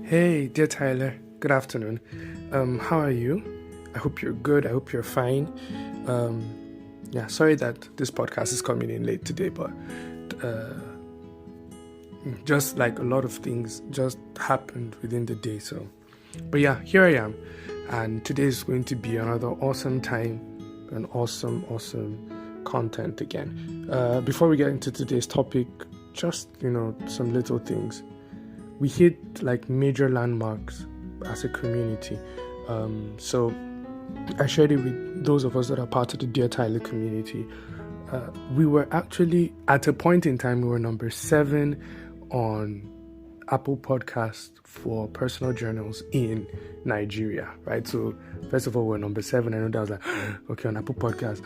Hey, dear Tyler. Good afternoon. How are you? I hope you're good. I hope you're fine. Sorry that this podcast is coming in late today, but just like a lot of things just happened within the day. But here I am, and today is going to be another awesome time and awesome content again. Before we get into today's topic, just some little things. We hit like major landmarks as a community. So I shared it with those of us that are part of the Dear Tyler community. We were actually, at a point in time, we were number 7 on Apple Podcast for personal journals in Nigeria, right? So first of all, we're number 7. I know that was like, okay, on Apple Podcast.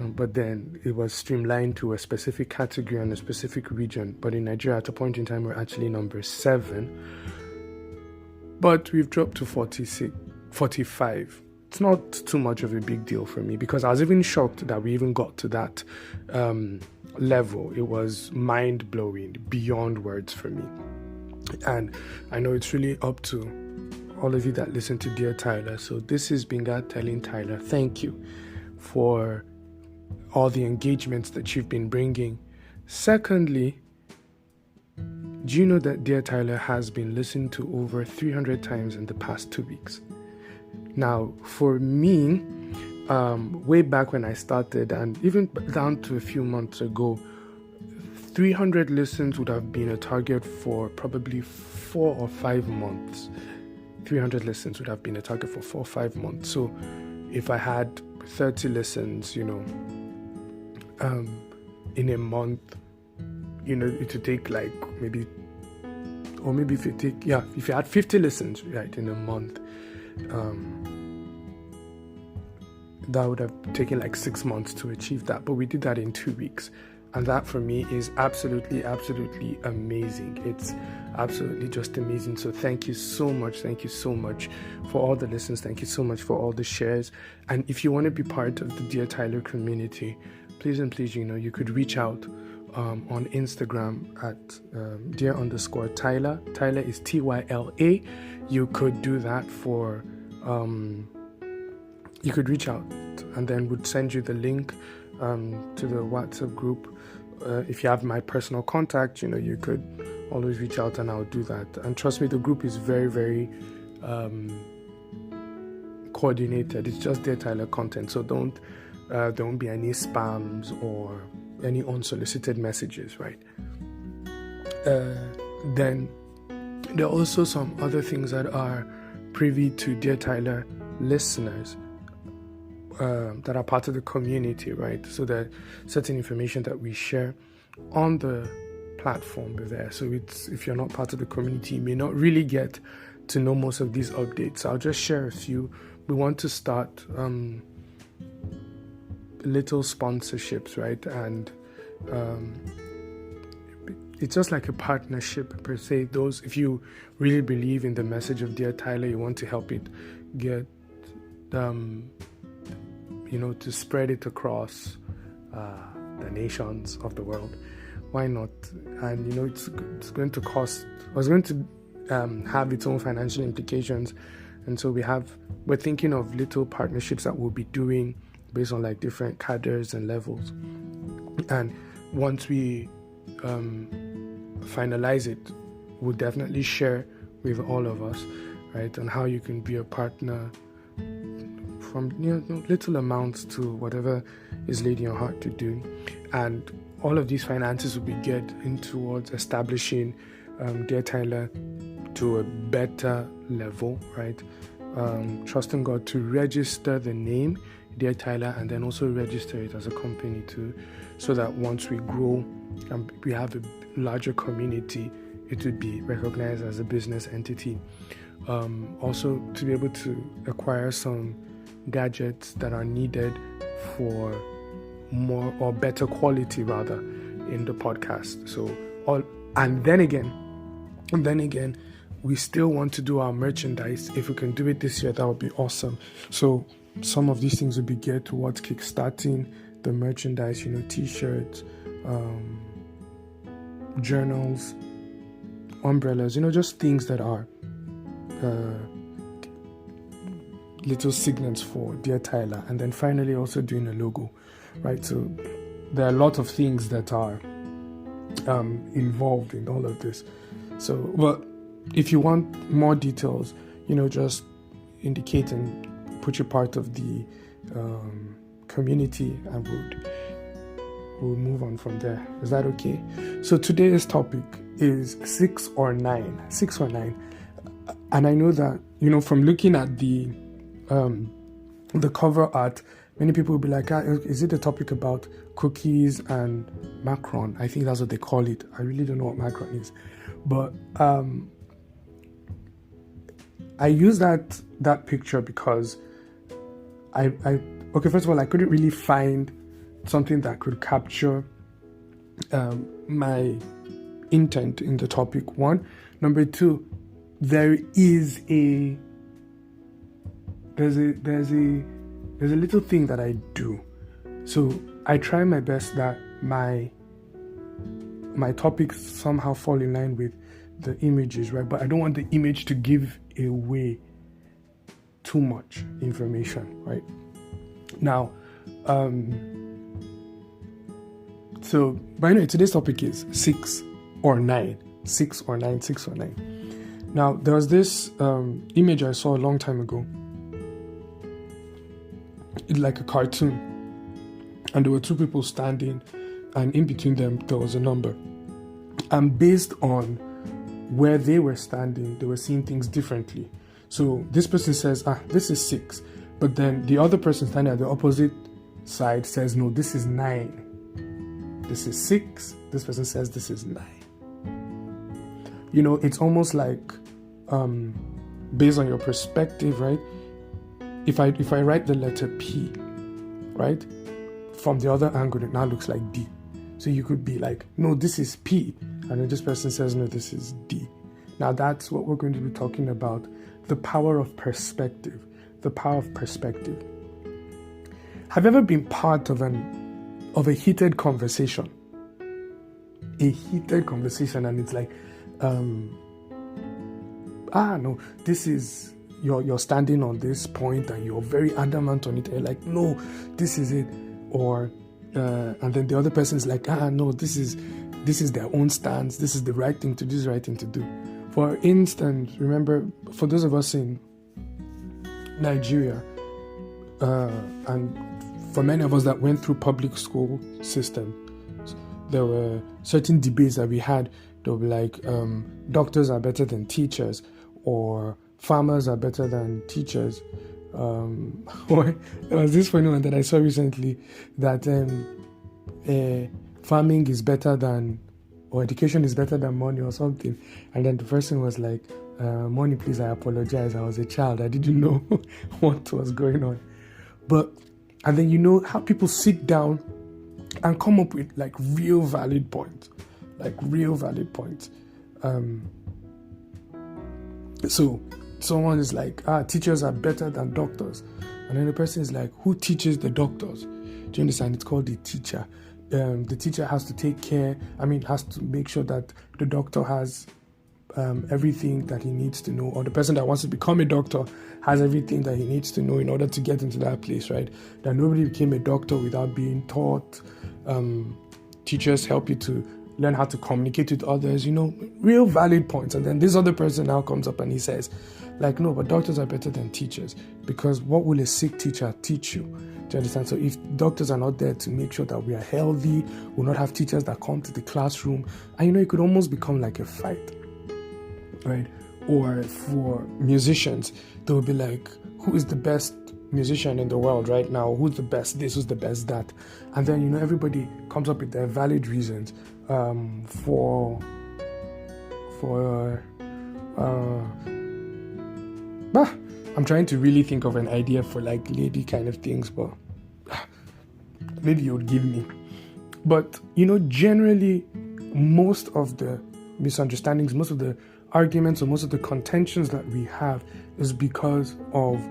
But then it was streamlined to a specific category and a specific region. But in Nigeria, at a point in time, we're actually number 7. But we've dropped to 45. It's not too much of a big deal for me because I was even shocked that we even got to that level. It was mind-blowing, beyond words for me. And I know it's really up to all of you that listen to Dear Tyler. So this is Binga telling Tyler, thank you for all the engagements that you've been bringing. Secondly, do you know that Dear Tyler has been listened to over 300 times in the past 2 weeks? Now, for me, way back when I started, and even down to a few months ago, 300 listens would have been a target for probably 4 or 5 months. 300 listens would have been a target for 4 or 5 months. So if I had 30 listens, in a month, it would take like maybe if you had 50 listens, right, in a month, that would have taken like 6 months to achieve that. But we did that in 2 weeks. And that for me is absolutely amazing. It's absolutely just amazing. So thank you so much. Thank you so much for all the listens. Thank you so much for all the shares. And if you want to be part of the Dear Tyler community, please, you could reach out on Instagram at dear_Tyler. Tyler is Tyla. You could do that for, you could reach out and then would send you the link to the WhatsApp group. If you have my personal contact, you could always reach out and I'll do that. And trust me, the group is very coordinated. It's just Dear Tyler content. So there won't be any spams or any unsolicited messages, right? Then there are also some other things that are privy to Dear Tyler listeners that are part of the community, right? So that certain information that we share on the platform there. So if you're not part of the community, you may not really get to know most of these updates. I'll just share a few. We want to start little sponsorships, right? And it's just like a partnership per se. Those, if you really believe in the message of Dear Tyler, you want to help it get to spread it across the nations of the world. Why not? And it's going to cost, or it's going to have its own financial implications. And so we're thinking of little partnerships that we'll be doing based on like different cadres and levels. And once we finalize it, we'll definitely share with all of us, right, on how you can be a partner from little amounts to whatever is laid in your heart to do. And all of these finances will be getting towards establishing Dear Tyler to a better level, right? Trusting God to register the name Dear Tyler and then also register it as a company too, so that once we grow and we have a larger community, it would be recognized as a business entity. Also to be able to acquire some gadgets that are needed for more or better quality rather in the podcast. And then again, we still want to do our merchandise. If we can do it this year, that would be awesome. So some of these things will be geared towards kickstarting the merchandise, t-shirts, journals, umbrellas, just things that are little signets for Dear Tyler, and then finally also doing a logo, right? So there are a lot of things that are involved in all of this. So, well, if you want more details, just indicate and put you part of the community, and we'll move on from there. Is that okay? So today's topic is 6 or 9. 6 or 9. And I know that, from looking at the cover art, many people will be like, is it a topic about cookies and Macron? I think that's what they call it. I really don't know what Macron is. But I use that picture because okay, first of all, I couldn't really find something that could capture my intent in the topic. 1. Number 2, there's a little thing that I do. So I try my best that my topics somehow fall in line with the images, right? But I don't want the image to give away too much information, right? Now, so by the way, today's topic is 6 or 9. 6 or 9, 6 or 9. Now, there was this image I saw a long time ago. It's like a cartoon. And there were 2 people standing, and in between them, there was a number. And based on where they were standing, they were seeing things differently. So this person says, this is 6. But then the other person standing at the opposite side says, no, this is 9. This is 6. This person says, this is 9. It's almost like based on your perspective, right? If I write the letter P, right, from the other angle, it now looks like D. So you could be like, no, this is P. And then this person says, no, this is D. Now that's what we're going to be talking about. The power of perspective. The power of perspective. Have you ever been part of a heated conversation? A heated conversation, and it's like, no, this is, you're standing on this point and you're very adamant on it, and you're like, no, this is it. Or and then the other person is like, no, this is their own stance, this is the right thing to do, this is the right thing to do. For instance, remember, for those of us in Nigeria, and for many of us that went through public school system, there were certain debates that we had. They'll be like, doctors are better than teachers, or farmers are better than teachers. Or there was this funny one that I saw recently, that farming is better than, or education is better than money or something. And then the person was like, money, please, I apologize. I was a child. I didn't know what was going on. And then how people sit down and come up with like real valid points. So someone is like, teachers are better than doctors. And then the person is like, who teaches the doctors? Do you understand? It's called the teacher. The teacher has to has to make sure that the doctor has everything that he needs to know, or the person that wants to become a doctor has everything that he needs to know in order to get into that place, right? That nobody became a doctor without being taught. Teachers help you to learn how to communicate with others, real valid points. And then this other person now comes up and he says, like, no, but doctors are better than teachers, because what will a sick teacher teach you? Do you understand? So if doctors are not there to make sure that we are healthy, we'll not have teachers that come to the classroom, and it could almost become like a fight, right? Or for musicians, they will be like, who is the best musician in the world right now? Who's the best this? Who's the best that? And then everybody comes up with their valid reasons I'm trying to really think of an idea for like lady kind of things, but maybe you would give me. But generally, most of the misunderstandings, most of the arguments, or most of the contentions that we have is because of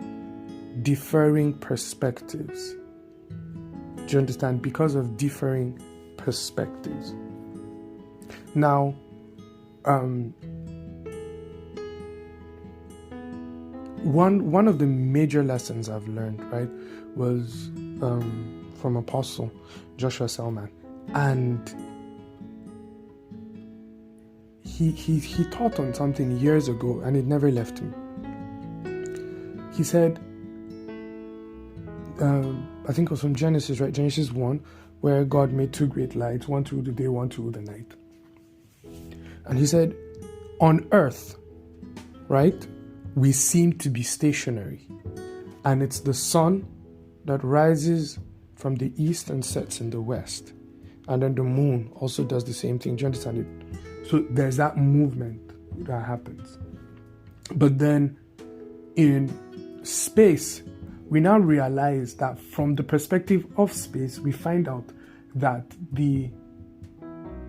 differing perspectives. Do you understand? Because of differing perspectives. one of the major lessons I've learned, right, was from Apostle Joshua Selman, and he taught on something years ago, and it never left me. He said, I think it was from Genesis, right? Genesis 1, where God made two great lights, one to rule the day, one to rule the night. And he said, on earth, right, we seem to be stationary. And it's the sun that rises from the east and sets in the west. And then the moon also does the same thing. Do you understand it? So there's that movement that happens. But then in space, we now realize that from the perspective of space, we find out that the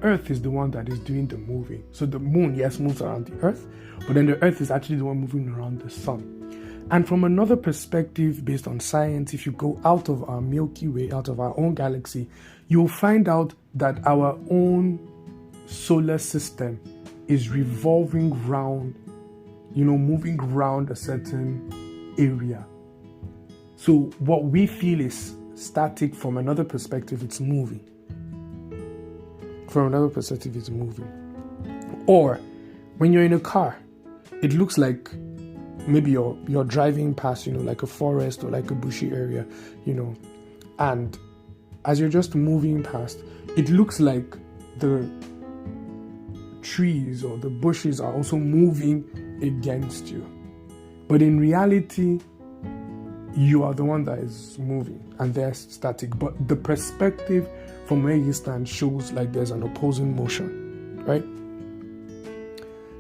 Earth is the one that is doing the moving. So the moon, yes, moves around the Earth, but then the Earth is actually the one moving around the sun. And from another perspective, based on science, if you go out of our Milky Way, out of our own galaxy, you'll find out that our own solar system is revolving round, moving around a certain area. So what we feel is static, from another perspective, it's moving. From another perspective, it's moving. Or when you're in a car, it looks like maybe you're driving past, like a forest or like a bushy area, and as you're just moving past, it looks like the trees or the bushes are also moving against you. But in reality, you are the one that is moving and they're static. But the perspective from where you stand shows like there's an opposing motion, right?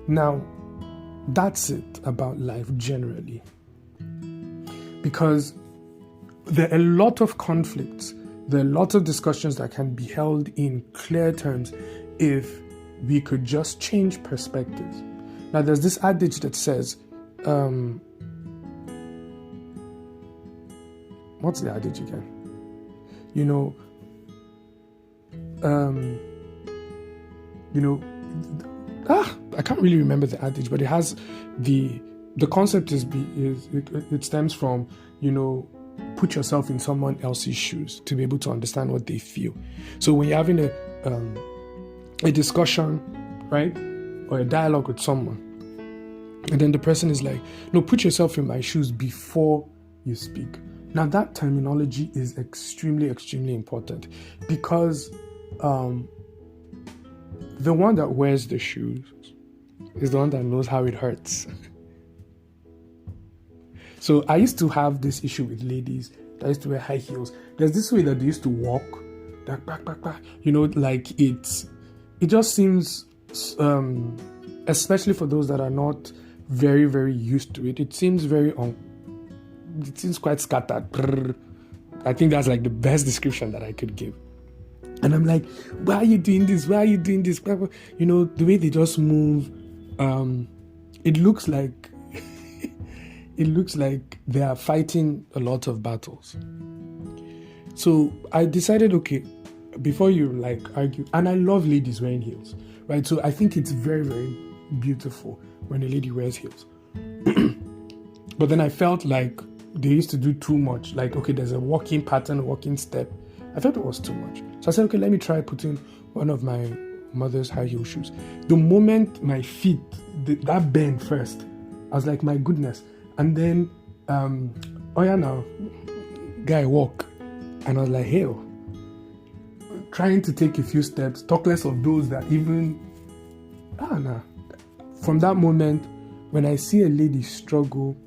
Now, that's it about life generally. Because there are a lot of conflicts, there are lots of discussions that can be held in clear terms if we could just change perspectives. Now, there's this adage that says, what's the adage again? I can't really remember the adage, but it has the concept it stems from, put yourself in someone else's shoes to be able to understand what they feel. So when you're having a discussion, right, or a dialogue with someone, and then the person is like, no, put yourself in my shoes before you speak. Now that terminology is extremely, extremely important, because the one that wears the shoes is the one that knows how it hurts. So I used to have this issue with ladies that used to wear high heels. There's this way that they used to walk, like it just seems, especially for those that are not very, very used to it, it seems it seems quite scattered. I think that's like the best description that I could give. And I'm like, why are you doing this? Why are you doing this? The way they just move, it looks like they are fighting a lot of battles. So I decided, okay, before you argue, and I love ladies wearing heels, right? So I think it's very, very beautiful when a lady wears heels. But then I felt like they used to do too much. Like, okay, there's a walking pattern, a walking step. I felt it was too much. So I said, okay, let me try putting one of my mother's high heel shoes. The moment my feet, that bend first, I was like, my goodness. And then, now, guy walk. And I was like, hey, trying to take a few steps, talk less of those that even, From that moment, when I see a lady struggle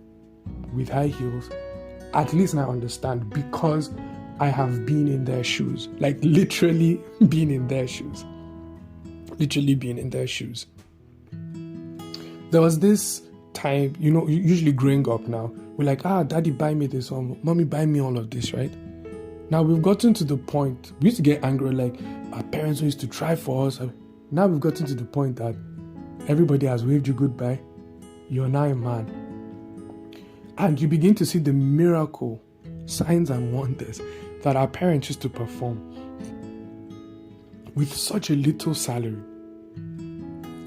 with high heels, at least now I understand, because I have been in their shoes, like literally been in their shoes. There was this time, usually growing up now, we're like, daddy buy me this, or mommy buy me all of this, right? Now we've gotten to the point, we used to get angry, like our parents used to try for us. Now we've gotten to the point that everybody has waved you goodbye. You're now a man. And you begin to see the miracle, signs and wonders that our parents used to perform with such a little salary.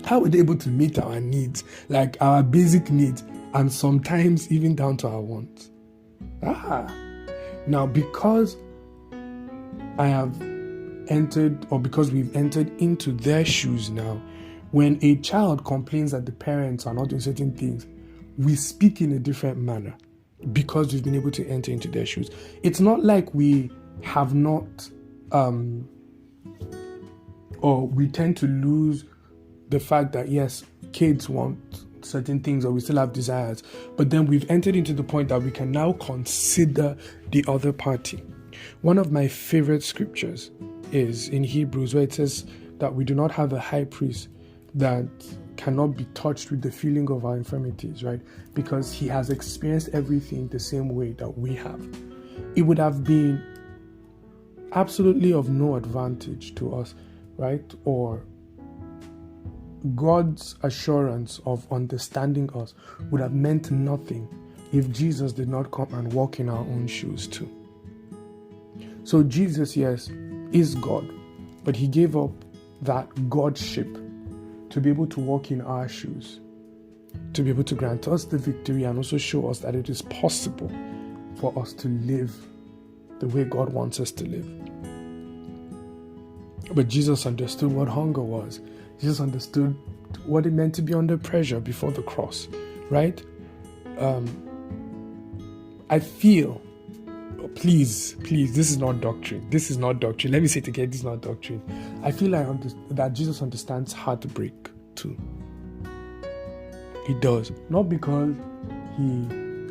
How were they able to meet our needs, like our basic needs, and sometimes even down to our wants. Now, because I have entered, or because we've entered into their shoes now, when a child complains that the parents are not doing certain things, we speak in a different manner because we've been able to enter into their shoes. It's not like we have not, or we tend to lose the fact that, yes, kids want certain things or we still have desires, but then we've entered into the point that we can now consider the other party. One of my favorite scriptures is in Hebrews, where it says that we do not have a high priest that cannot be touched with the feeling of our infirmities, right? Because he has experienced everything the same way that we have. It would have been absolutely of no advantage to us, right? Or God's assurance of understanding us would have meant nothing if Jesus did not come and walk in our own shoes too. So Jesus, yes, is God, but he gave up that Godship to be able to walk in our shoes, to be able to grant us the victory and also show us that it is possible for us to live the way God wants us to live. But Jesus understood what hunger was. Jesus understood what it meant to be under pressure before the cross, right? I feel, please, this is not doctrine. This is not doctrine. Let me say it again, this is not doctrine. I feel that Jesus understands heartbreak too. He does. Not because he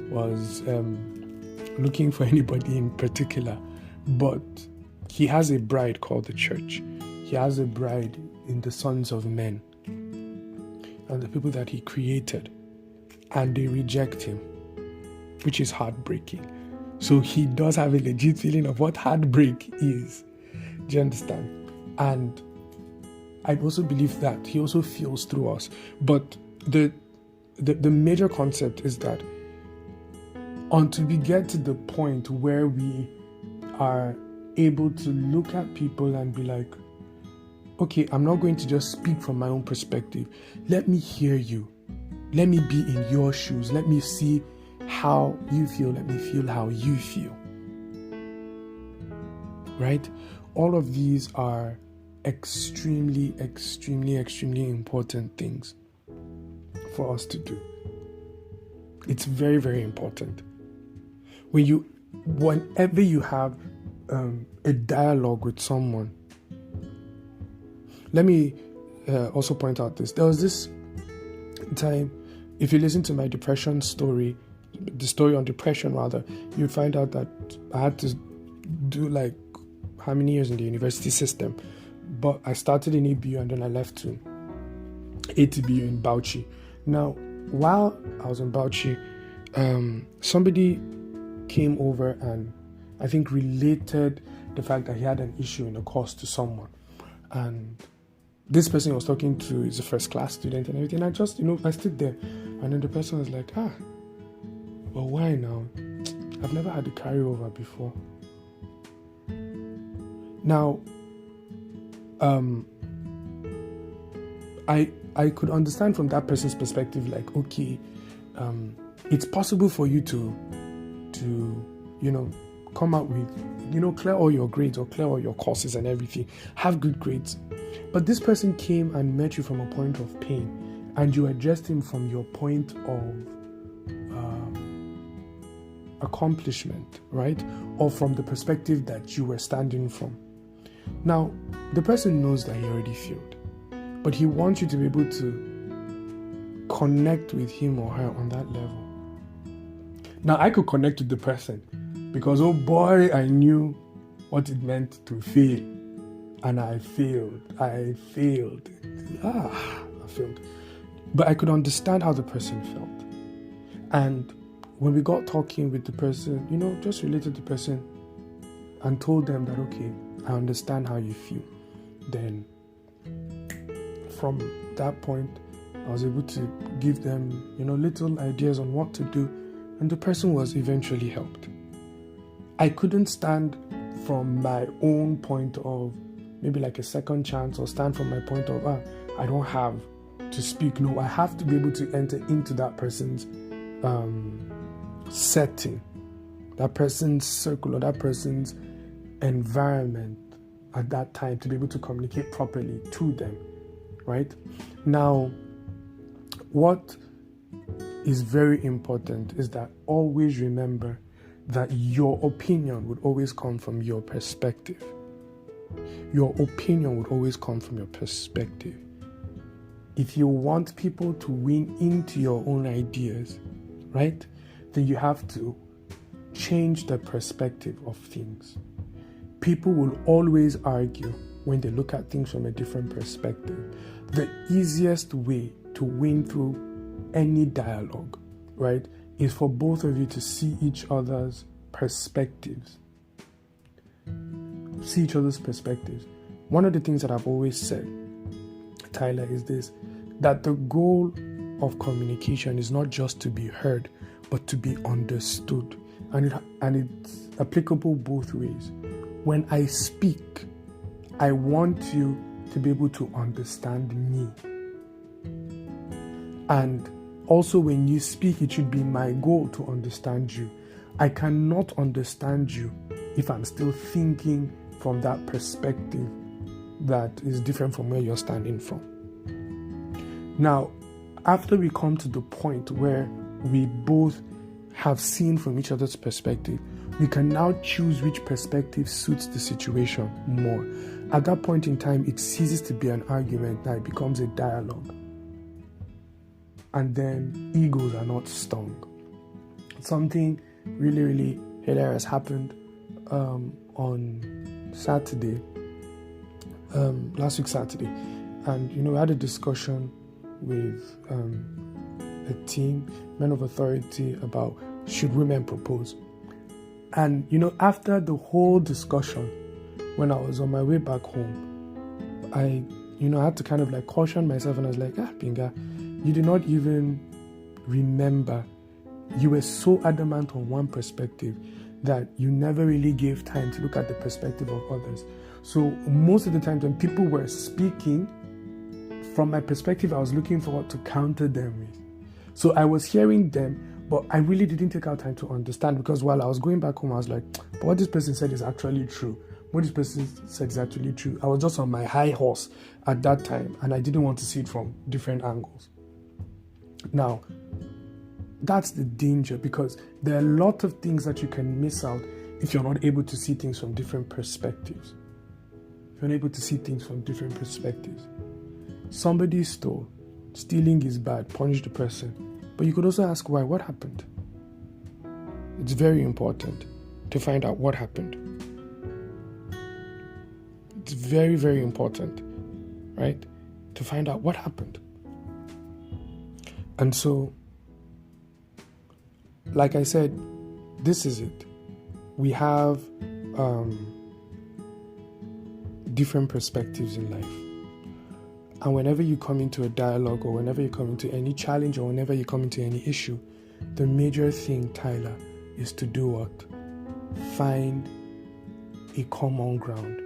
was looking for anybody in particular, but he has a bride called the church. He has a bride in the sons of men and the people that he created, and they reject him, which is heartbreaking. So he does have a legit feeling of what heartbreak is. Do you understand? And I also believe that he also feels through us. But the major concept is that until we get to the point where we are able to look at people and be like, okay, I'm not going to just speak from my own perspective. Let me hear you. Let me be in your shoes. Let me see how you feel. Let me feel how you feel. Right? All of these are extremely, extremely, extremely important things for us to do. It's very, very important. Whenever you have a dialogue with someone, let me also point out this. There was this time, if you listen to my depression story, the story on depression rather, you'd find out that I had to do like how many years in the university system. But I started in EBU and then I left to ATBU in Bauchi. Now, while I was in Bauchi, somebody came over and I think related the fact that he had an issue in a course to someone. And this person was talking to is a first class student and everything. I just, I stood there and then the person was like, well, why now? I've never had a carryover before. Now, I could understand from that person's perspective, like, okay, it's possible for you to come out with, clear all your grades or clear all your courses and everything, have good grades. But this person came and met you from a point of pain and you addressed him from your point of accomplishment, right? Or from the perspective that you were standing from. Now, the person knows that he already failed, but he wants you to be able to connect with him or her on that level. Now, I could connect with the person because, oh boy, I knew what it meant to fail. And I failed. I failed. But I could understand how the person felt. And when we got talking with the person, just related to the person and told them that, okay, I understand how you feel. Then from that point, I was able to give them, little ideas on what to do. And the person was eventually helped. I couldn't stand from my own point of maybe like a second chance or stand from my point of, I don't have to speak. No, I have to be able to enter into that person's setting, that person's circle, or that person's environment at that time to be able to communicate properly to them, right? Now, what is very important is that always remember that your opinion would always come from your perspective. Your opinion would always come from your perspective. If you want people to win into your own ideas, right, then you have to change the perspective of things. People will always argue when they look at things from a different perspective. The easiest way to win through any dialogue, right, is for both of you to see each other's perspectives. See each other's perspectives. One of the things that I've always said, Tyler, is this, that the goal of communication is not just to be heard, but to be understood. And it's applicable both ways. When I speak, I want you to be able to understand me. And also when you speak, it should be my goal to understand you. I cannot understand you if I'm still thinking from that perspective that is different from where you're standing from. Now, after we come to the point where we both have seen from each other's perspective, we can now choose which perspective suits the situation more. At that point in time, it ceases to be an argument. Now it becomes a dialogue. And then egos are not stung. Something really, really hilarious happened on Saturday, last week Saturday. And, we had a discussion with a team, men of authority, about should women propose. And, after the whole discussion, when I was on my way back home, I had to kind of caution myself, and I was like, Pinga, you did not even remember. You were so adamant on one perspective that you never really gave time to look at the perspective of others. So most of the times when people were speaking, from my perspective, I was looking for what to counter them with. So I was hearing them, but I really didn't take out time to understand, because while I was going back home, I was like, but what this person said is actually true. What this person said is actually true. I was just on my high horse at that time, and I didn't want to see it from different angles. Now, that's the danger, because there are a lot of things that you can miss out if you're not able to see things from different perspectives. If you're not able to see things from different perspectives. Somebody stole. Stealing is bad. Punish the person. But you could also ask why. What happened? It's very important to find out what happened. It's very, very important, right? To find out what happened. And so, like I said, this is it. We have different perspectives in life. And whenever you come into a dialogue, or whenever you come into any challenge, or whenever you come into any issue, the major thing, Tyler, is to do what? Find a common ground.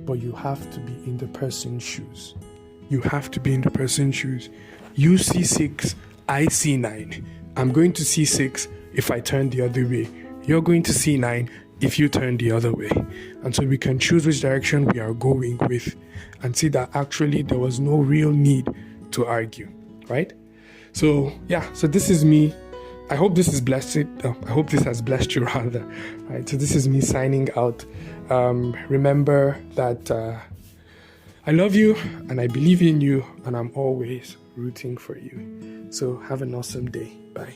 But you have to be in the person's shoes. You have to be in the person's shoes. You see 6, I see 9. I'm going to see 6 if I turn the other way. You're going to see 9 if you turn the other way. And so we can choose which direction we are going with, and see that actually there was no real need to argue, right? So this is me. I hope this has blessed you rather. Right? So this is me signing out. Remember that I love you, and I believe in you, and I'm always rooting for you. So have an awesome day. Bye.